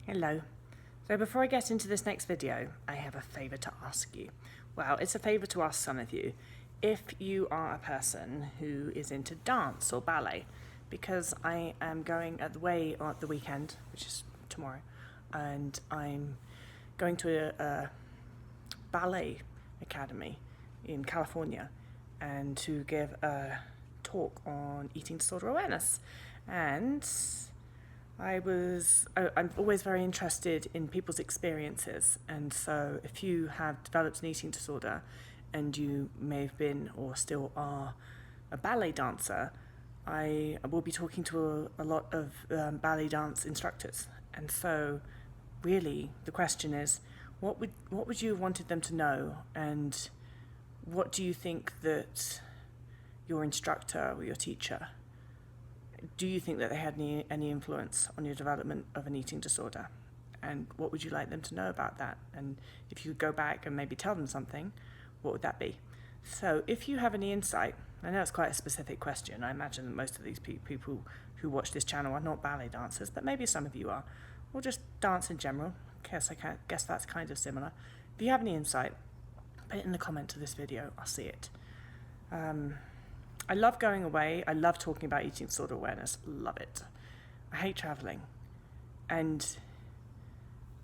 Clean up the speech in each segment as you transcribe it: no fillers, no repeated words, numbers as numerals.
Hello. So before I get into this next video, I have a favour to ask you. Well, it's a favour to ask some of you. If you are a person who is into dance or ballet, because I am going away at the weekend, which is tomorrow, and I'm going to a ballet academy in California and to give a talk on eating disorder awareness. And I'm always very interested in people's experiences, and so if you have developed an eating disorder and you may have been or still are a ballet dancer, I will be talking to a lot of ballet dance instructors. And so really the question is, what would you have wanted them to know, and what do you think that your instructor or your teacher, do you think that they had any influence on your development of an eating disorder? And what would you like them to know about that? And if you could go back and maybe tell them something, what would that be? So if you have any insight, I know it's quite a specific question. I imagine that most of these people who watch this channel are not ballet dancers, but maybe some of you are, or just dance in general. I guess that's kind of similar. If you have any insight, put it in the comment to this video. I'll see it. I love going away. I love talking about eating disorder awareness. Love it. I hate traveling. And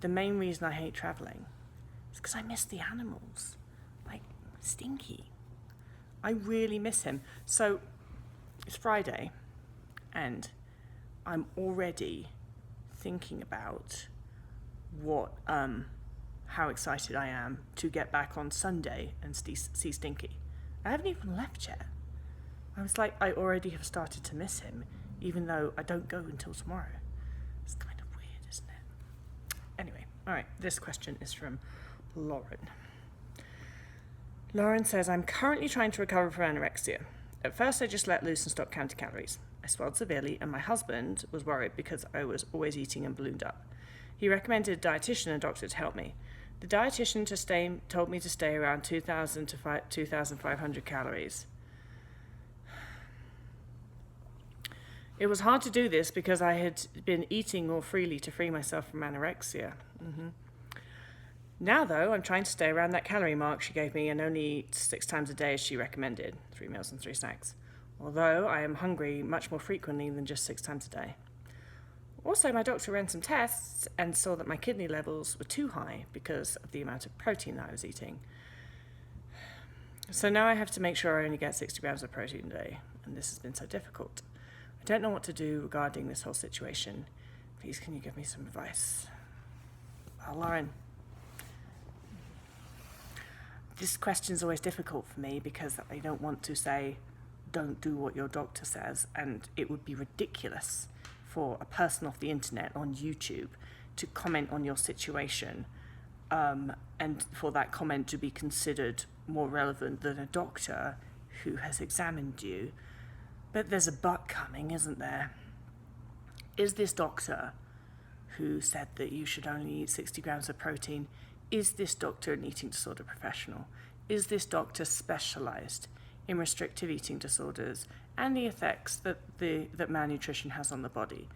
the main reason I hate traveling is because I miss the animals. Like Stinky. I really miss him. So it's Friday and I'm already thinking about how excited I am to get back on Sunday and see Stinky. I haven't even left yet. I was like, I already have started to miss him, even though I don't go until tomorrow. It's kind of weird, isn't it? Anyway, all right, this question is from Lauren. Lauren says, I'm currently trying to recover from anorexia. At first, I just let loose and stopped counting calories. I swelled severely, and my husband was worried because I was always eating and ballooned up. He recommended a dietitian and a doctor to help me. The dietitian told me to stay around 2,000 to 2,500 calories. It was hard to do this because I had been eating more freely to free myself from anorexia. Now, though, I'm trying to stay around that calorie mark she gave me and only eat 6 times a day as she recommended, 3 meals and 3 snacks. Although I am hungry much more frequently than just 6 times a day. Also, my doctor ran some tests and saw that my kidney levels were too high because of the amount of protein that I was eating. So now I have to make sure I only get 60 grams of protein a day, and this has been so difficult. I don't know what to do regarding this whole situation. Please, can you give me some advice? Well, Lauren, this question is always difficult for me because I don't want to say, don't do what your doctor says, and it would be ridiculous for a person off the internet on YouTube to comment on your situation, and for that comment to be considered more relevant than a doctor who has examined you. But there's a but coming, isn't there? Is this doctor who said that you should only eat 60 grams of protein, is this doctor an eating disorder professional? Is this doctor specialised in restrictive eating disorders and the effects that malnutrition has on the body?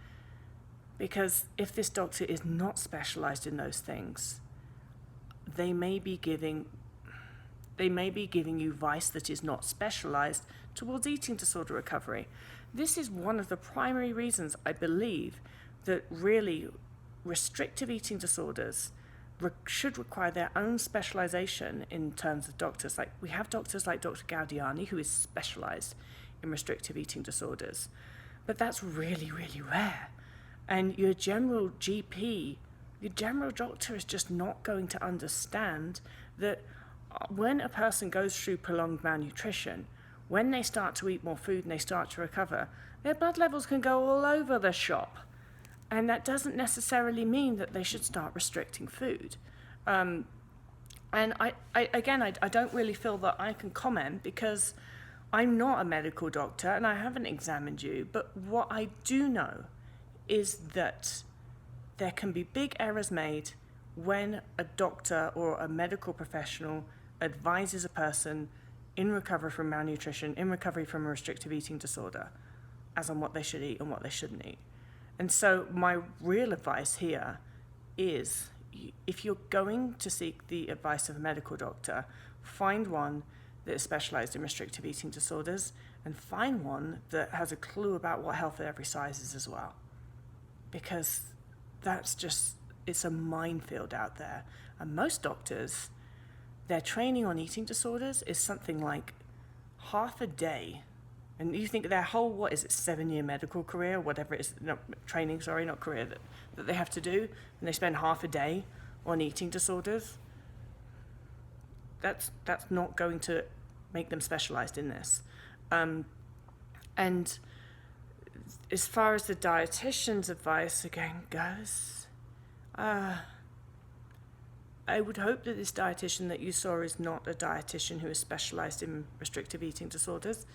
Because if this doctor is not specialised in those things, they may be giving you advice that is not specialised towards eating disorder recovery. This is one of the primary reasons I believe that really restrictive eating disorders should require their own specialisation in terms of doctors. Like, we have doctors like Dr. Gaudiani, who is specialised in restrictive eating disorders, but that's really, really rare. And your general GP, your general doctor is just not going to understand that when a person goes through prolonged malnutrition, when they start to eat more food and they start to recover, their blood levels can go all over the shop. And that doesn't necessarily mean that they should start restricting food. And I don't really feel that I can comment because I'm not a medical doctor and I haven't examined you. But what I do know is that there can be big errors made when a doctor or a medical professional advises a person in recovery from malnutrition, in recovery from a restrictive eating disorder, as on what they should eat and what they shouldn't eat. And so my real advice here is, if you're going to seek the advice of a medical doctor, find one that is specialized in restrictive eating disorders, and find one that has a clue about what health at every size is as well. Because it's a minefield out there. And most doctors, their training on eating disorders is something like half a day. And you think their whole, 7-year medical career, whatever it is, training, not career, that they have to do, and they spend half a day on eating disorders. That's not going to make them specialized in this. And as far as the dietitian's advice again goes, I would hope that this dietitian that you saw is not a dietitian who is specialized in restrictive eating disorders,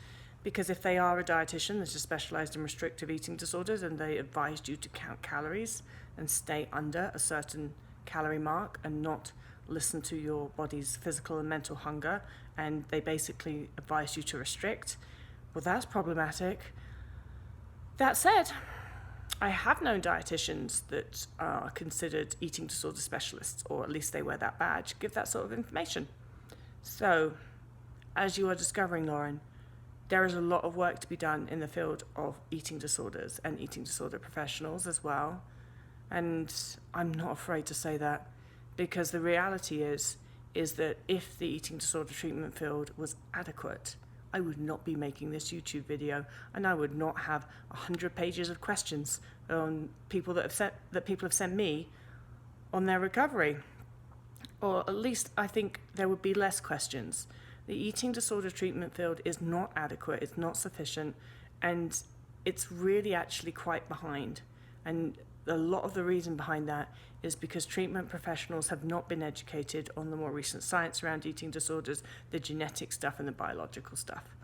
because if they are a dietitian that is specialized in restrictive eating disorders and they advised you to count calories and stay under a certain calorie mark and not listen to your body's physical and mental hunger, and they basically advise you to restrict, well, that's problematic. That said, I have known dietitians that are considered eating disorder specialists, or at least they wear that badge, give that sort of information. So, as you are discovering, Lauren, there is a lot of work to be done in the field of eating disorders and eating disorder professionals as well. And I'm not afraid to say that, because the reality is that if the eating disorder treatment field was adequate, I would not be making this YouTube video, and I would not have 100 pages of questions on people that people have sent me on their recovery. Or at least I think there would be less questions. The eating disorder treatment field is not adequate, it's not sufficient, and it's really actually quite behind. And a lot of the reason behind that is because treatment professionals have not been educated on the more recent science around eating disorders, the genetic stuff and the biological stuff.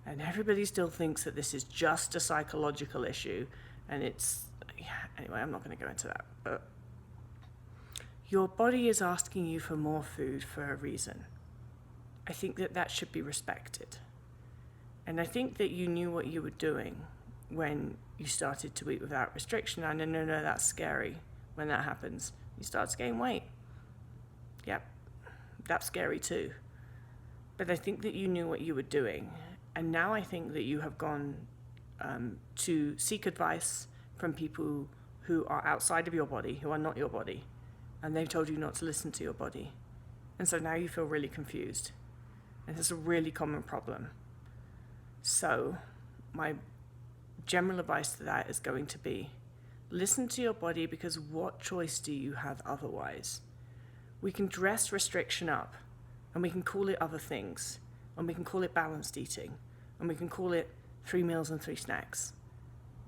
And everybody still thinks that this is just a psychological issue, and anyway, I'm not going to go into that. But your body is asking you for more food for a reason. I think that should be respected. And I think that you knew what you were doing when you started to eat without restriction. I know, that's scary when that happens. You start to gain weight. Yep, that's scary too. But I think that you knew what you were doing. And now I think that you have gone to seek advice from people who are outside of your body, who are not your body. And they've told you not to listen to your body. And so now you feel really confused. And it's a really common problem. So my general advice to that is going to be, listen to your body, because what choice do you have otherwise? We can dress restriction up, and we can call it other things, and we can call it balanced eating, and we can call it 3 meals and 3 snacks.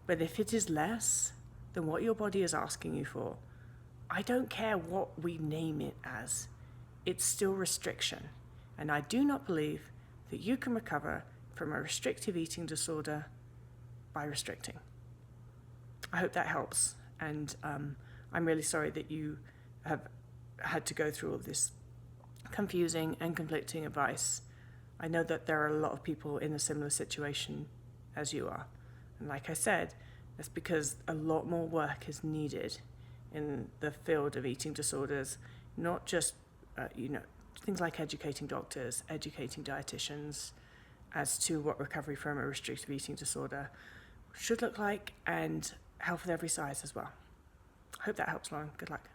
But if it is less than what your body is asking you for, I don't care what we name it as, it's still restriction. And I do not believe that you can recover from a restrictive eating disorder by restricting. I hope that helps, and I'm really sorry that you have had to go through all this confusing and conflicting advice. I know that there are a lot of people in a similar situation as you are, and like I said, that's because a lot more work is needed in the field of eating disorders, not just things like educating doctors, educating dietitians as to what recovery from a restrictive eating disorder should look like, and health at every size as well. I hope that helps, Lauren. Good luck.